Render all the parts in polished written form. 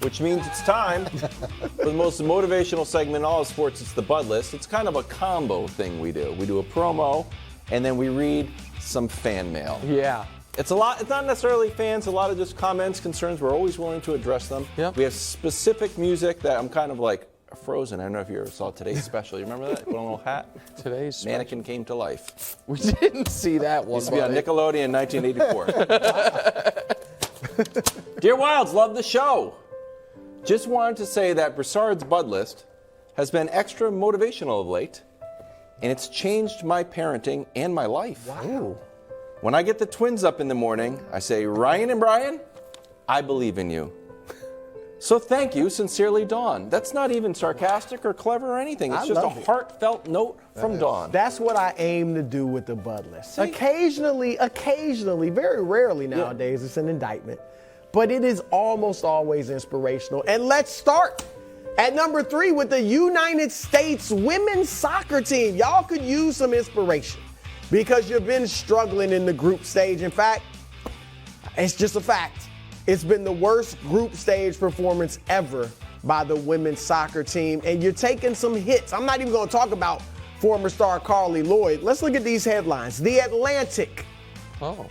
which means it's time for the most motivational segment in all of sports. It's the Bud List. It's kind of a combo thing we do. We do a promo, and then we read some fan mail. Yeah. It's a lot. It's not necessarily fans. A lot of just comments, concerns. We're always willing to address them. Yep. We have specific music that I'm kind of like frozen. I don't know if you ever saw Today's Special. You remember that? Put on a little hat. Today's Mannequin came to life. We didn't see that one. Used to be on Nickelodeon in 1984. Dear Wilds, love the show. Just wanted to say that Broussard's Bud List has been extra motivational of late, and it's changed my parenting and my life. Wow. When I get the twins up in the morning, I say, Ryan and Brian, I believe in you. So thank you, sincerely, Dawn. That's not even sarcastic or clever or anything. It's just a heartfelt note from Dawn. That's what I aim to do with the Bud List. Occasionally, very rarely nowadays, it's an indictment. But it is almost always inspirational. And let's start at number 3 with the United States women's soccer team. Y'all could use some inspiration because you've been struggling in the group stage. In fact, it's just a fact. It's been the worst group stage performance ever by the women's soccer team, and you're taking some hits. I'm not even going to talk about former star Carly Lloyd. Let's look at these headlines. The Atlantic,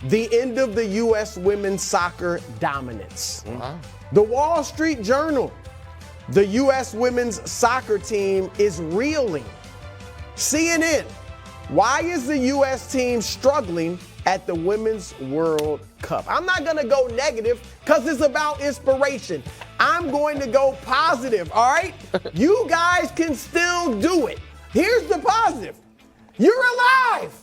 the end of the U.S. women's soccer dominance. Wow. The Wall Street Journal, the U.S. women's soccer team is reeling. CNN, why is the U.S. team struggling at the Women's World Cup? I'm not going to go negative because it's about inspiration. I'm going to go positive, all right? You guys can still do it. Here's the positive. You're alive.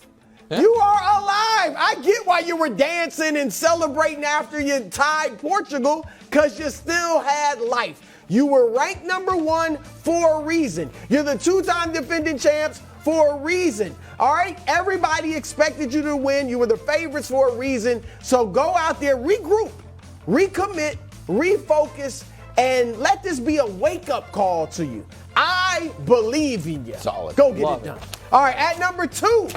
Yeah. You are alive. I get why you were dancing and celebrating after you tied Portugal, because you still had life. You were ranked number 1 for a reason. You're the 2-time defending champs for a reason. All right? Everybody expected you to win. You were the favorites for a reason. So go out there, regroup, recommit, refocus, and let this be a wake-up call to you. I believe in you. Solid. Go get it done. All right, at number 2,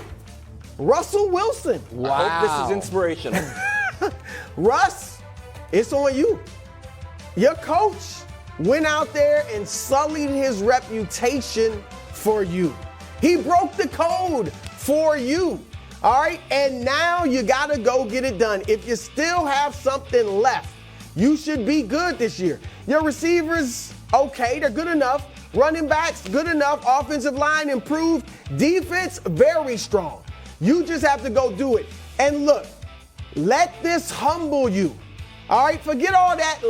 Russell Wilson. Wow. I hope this is inspirational. Russ, it's on you. Your coach went out there and sullied his reputation for you. He broke the code for you. All right? And now you got to go get it done. If you still have something left, you should be good this year. Your receivers, okay, they're good enough. Running backs, good enough. Offensive line improved. Defense, very strong. You just have to go do it. And look, let this humble you. All right? Forget all that.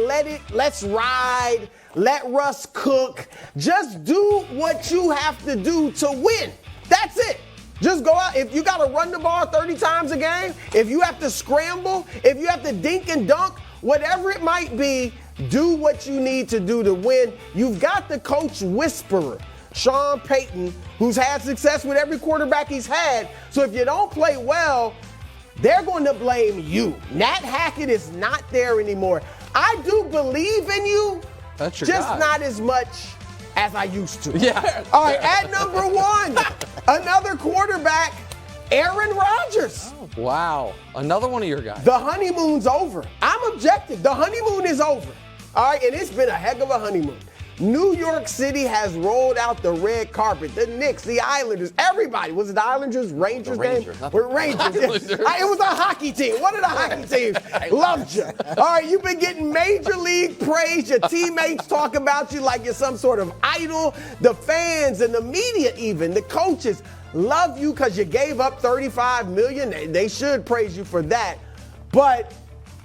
Let's ride. Let Russ cook. Just do what you have to do to win. That's it. Just go out. If you got to run the ball 30 times a game, if you have to scramble, if you have to dink and dunk, whatever it might be, do what you need to do to win. You've got the coach whisperer, Sean Payton, who's had success with every quarterback he's had. So if you don't play well, they're going to blame you. Nat Hackett is not there anymore. I do believe in you. That's your just guy. not as much as I used to. Yeah. All right, at number 1, another quarterback, Aaron Rodgers. Oh, wow. Another one of your guys. The honeymoon's over. I'm objective. The honeymoon is over. All right, and it's been a heck of a honeymoon. New York City has rolled out the red carpet. The Knicks, the Islanders, everybody. Was it the Islanders, Rangers the Rangers, game? We're Rangers. It was a hockey team. One of the hockey teams. Loved you. All right, you've been getting major league praise. Your teammates talk about you like you're some sort of idol. The fans and the media even, the coaches love you because you gave up $35 million. They should praise you for that. But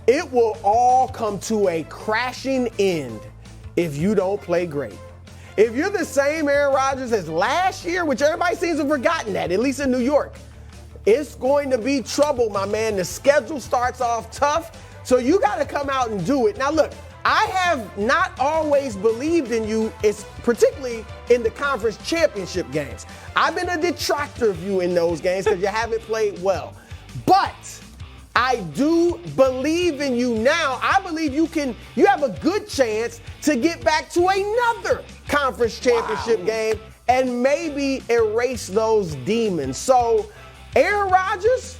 it will all come to a crashing end if you don't play great. If you're the same Aaron Rodgers as last year, which everybody seems to have forgotten that, at least in New York, it's going to be trouble, my man. The schedule starts off tough, so you got to come out and do it. Now, look, I have not always believed in you, it's particularly in the conference championship games. I've been a detractor of you in those games because you haven't played well. But I do believe in you now. I believe you have a good chance to get back to another conference championship game and maybe erase those demons. So, Aaron Rodgers,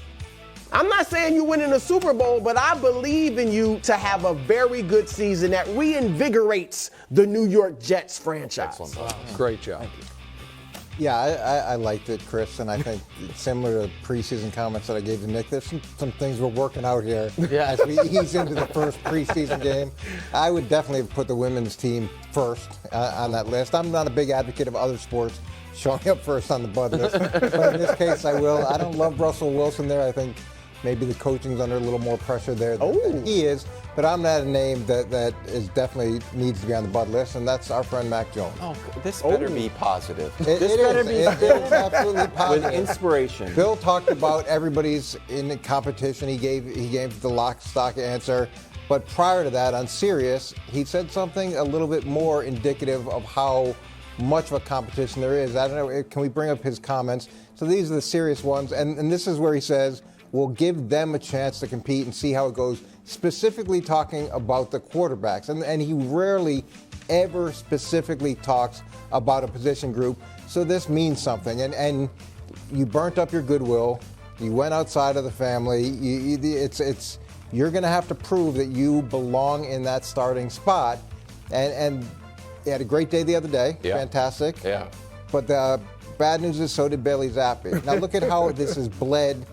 I'm not saying you winning a Super Bowl, but I believe in you to have a very good season that reinvigorates the New York Jets franchise. Excellent. Great job. Yeah, I liked it, Chris, and I think similar to preseason comments that I gave to Nick, there's some things we're working out here as we ease into the first preseason game. I would definitely put the women's team first on that list. I'm not a big advocate of other sports showing up first on the Bud list, but in this case I will. I don't love Russell Wilson there. I think maybe the coaching's under a little more pressure there than he is. But I'm not a name that is definitely needs to be on the Bud list, and that's our friend Mac Jones. Oh, this better be positive. It is absolutely positive. With inspiration. Bill talked about everybody's in competition. He gave the lock, stock answer. But prior to that, on Sirius, he said something a little bit more indicative of how much of a competition there is. I don't know, can we bring up his comments? So these are the serious ones, and this is where he says, we'll give them a chance to compete and see how it goes, specifically talking about the quarterbacks. And he rarely ever specifically talks about a position group, so this means something. And you burnt up your goodwill, you went outside of the family, you're going to have to prove that you belong in that starting spot. And he had a great day the other day, fantastic. Yeah. But the bad news is so did Bailey Zappi. Now look at how this has bled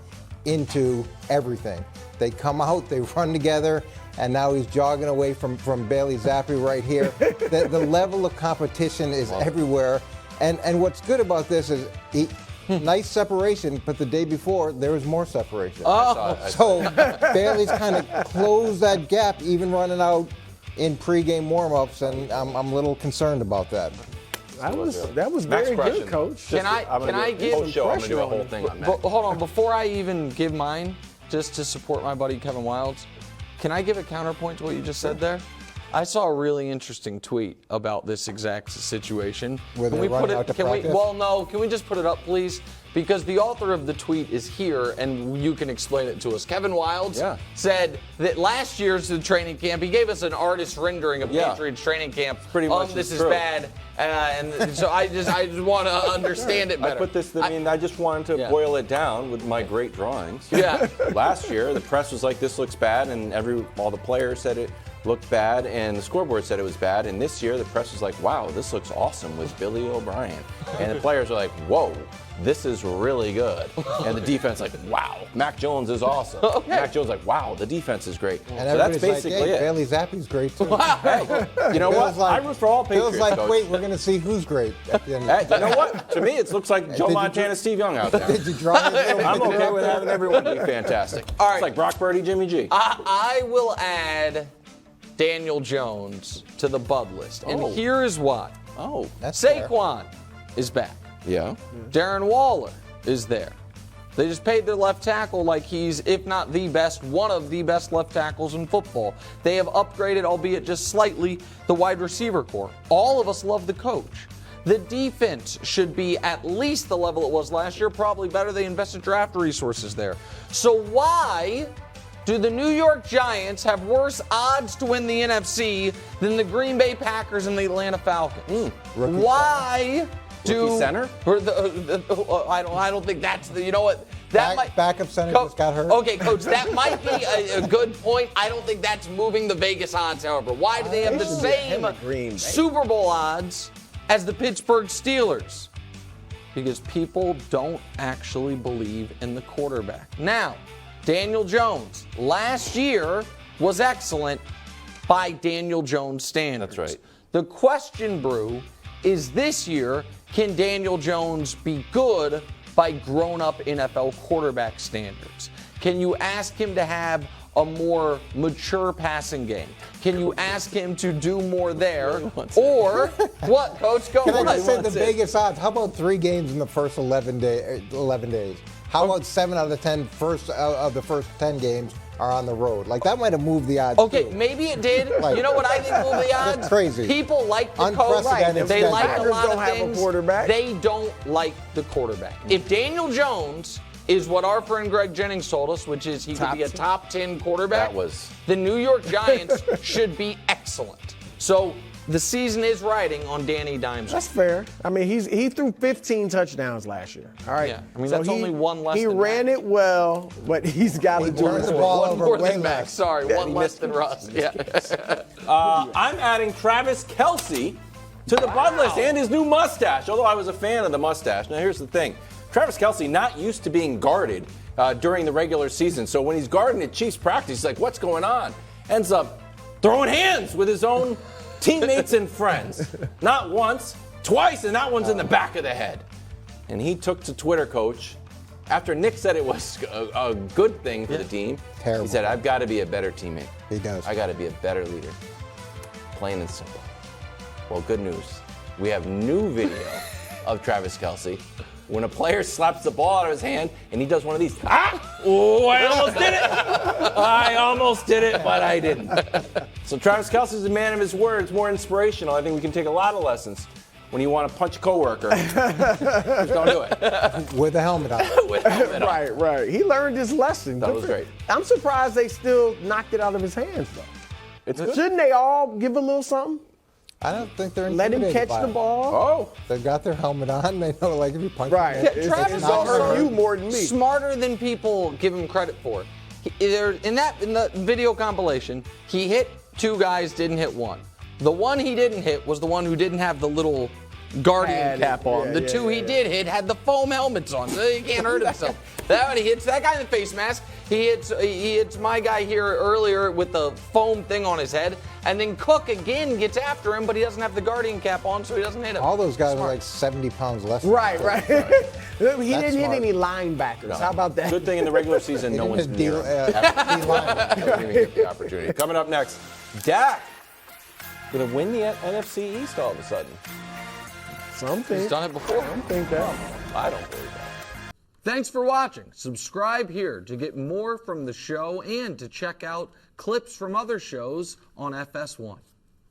into everything. They come out, they run together, and now he's jogging away from Bailey Zappi right here. The level of competition is everywhere. And what's good about this is nice separation, but the day before there was more separation. So Bailey's kind of closed that gap, even running out in pregame warm-ups, and I'm a little concerned about that. That was very good, Coach. Can I give I'm gonna do a whole thing on that. Hold on, before I even give mine, just to support my buddy Kevin Wildes, can I give a counterpoint to what you just said there? I saw a really interesting tweet about this exact situation. Were they running out to practice? Well, no. Can we just put it up, please? Because the author of the tweet is here, and you can explain it to us. Kevin Wildes said that last year's training camp, he gave us an artist rendering of Patriots training camp. Pretty much this is true. bad, and so I just want to understand it better. I just wanted to boil it down with my great drawings. Yeah. Last year, the press was like, this looks bad, and all the players said it looked bad, and the scoreboard said it was bad. And this year, the press was like, wow, this looks awesome with Billy O'Brien. And the players are like, whoa, this is really good. And the defense like, wow, Mac Jones is awesome. Mac Jones like, wow, the defense is great. And so that's basically like, hey, it. Bailey Zappi's great too. Hey, you know what? I root for all Patriots. Feels like, Coach. wait, we're going to see who's great. At the end. Hey, you know what? To me, it looks like Joe Montana, Steve Young out there. Did you draw it? I'm okay with having everyone be fantastic. All right. It's like Brock Purdy, Jimmy G. I will add Daniel Jones to the Bud list, and here is why. That's fair. Saquon is back. Yeah. Darren Waller is there. They just paid their left tackle like he's, if not the best, one of the best left tackles in football. They have upgraded, albeit just slightly, the wide receiver core. All of us love the coach. The defense should be at least the level it was last year, probably better. They invested draft resources there. So why do the New York Giants have worse odds to win the NFC than the Green Bay Packers and the Atlanta Falcons? Why do center? I don't think that's the. You know what? Backup center just got hurt. Okay, Coach, that might be a good point. I don't think that's moving the Vegas odds, however. Why do they have the same Super Bowl odds as the Pittsburgh Steelers? Because people don't actually believe in the quarterback. Now, Daniel Jones, last year was excellent by Daniel Jones standards. That's right. The question, Brew, is this year, can Daniel Jones be good by grown-up NFL quarterback standards? Can you ask him to have a more mature passing game? Can you ask him to do more there? Or what, Coach? Go Can on. I just say the biggest odds? How about 3 games in the first 11 days? How about 7 out of the 10 of the first 10 games are on the road? Like, that might have moved the odds. Okay, too. maybe it did. You know what I think moved the odds? That's crazy. People like the coach. Unprecedented They schedule. like a Packers lot don't of have a things. quarterback. They don't like the quarterback. If Daniel Jones is what our friend Greg Jennings told us, which is he could be a top 10 quarterback, the New York Giants should be excellent. So the season is riding on Danny Dimes. That's fair. I mean, he threw 15 touchdowns last year. All right. Yeah, I mean, that's only one less He than ran Max. it well, but he's got to do turned the it. ball One over more way than Max. less. Sorry, one less than Russ. Yeah. I'm adding Travis Kelce to the Bud list and his new mustache, although I was a fan of the mustache. Now, here's the thing. Travis Kelce not used to being guarded during the regular season, so when he's guarding at Chiefs practice, he's like, what's going on? Ends up throwing hands with his own teammates and friends. Not once, twice, and that one's in the back of the head. And he took to Twitter, Coach, after Nick said it was a good thing for the team. Terrible. He said, I've got to be a better teammate. He does. I got to be a better leader. Plain and simple. Well, good news. We have new video of Travis Kelce when a player slaps the ball out of his hand and he does one of these. Oh, I almost did it. I almost did it, but I didn't. So Travis Kelce is a man of his word. It's more inspirational. I think we can take a lot of lessons when you want to punch a coworker. Just don't do it. With the helmet on. With the helmet on. Right. He learned his lesson. That was great. I'm surprised they still knocked it out of his hands, though. It's good. Shouldn't they all give a little something? I don't think they're Let him intimidated catch by the it. ball. Oh. They've got their helmet on. They know, like, if you punch Right. them, Travis It's is all also hurt you more than me. smarter than people give him credit for. In the video compilation, he hit two guys, didn't hit one. The one he didn't hit was the one who didn't have the little guardian Had it. cap on. Yeah, The yeah, two he yeah. did hit had the foam helmets on, so he can't hurt himself. That one he hits that guy in the face mask. He hits my guy here earlier with the foam thing on his head, and then Cook again gets after him, but he doesn't have the guardian cap on, so he doesn't hit him. all those guys are like 70 pounds less. than Right. him. He didn't hit smart. any linebackers. How about that? Good thing in the regular season, no one's He near didn't him. Doesn't even get the opportunity. Coming up next, Dak going to win the NFC East all of a sudden. Something. He's done it before. I think that. I don't believe that. Thanks for watching. Subscribe here to get more from the show and to check out clips from other shows on FS1.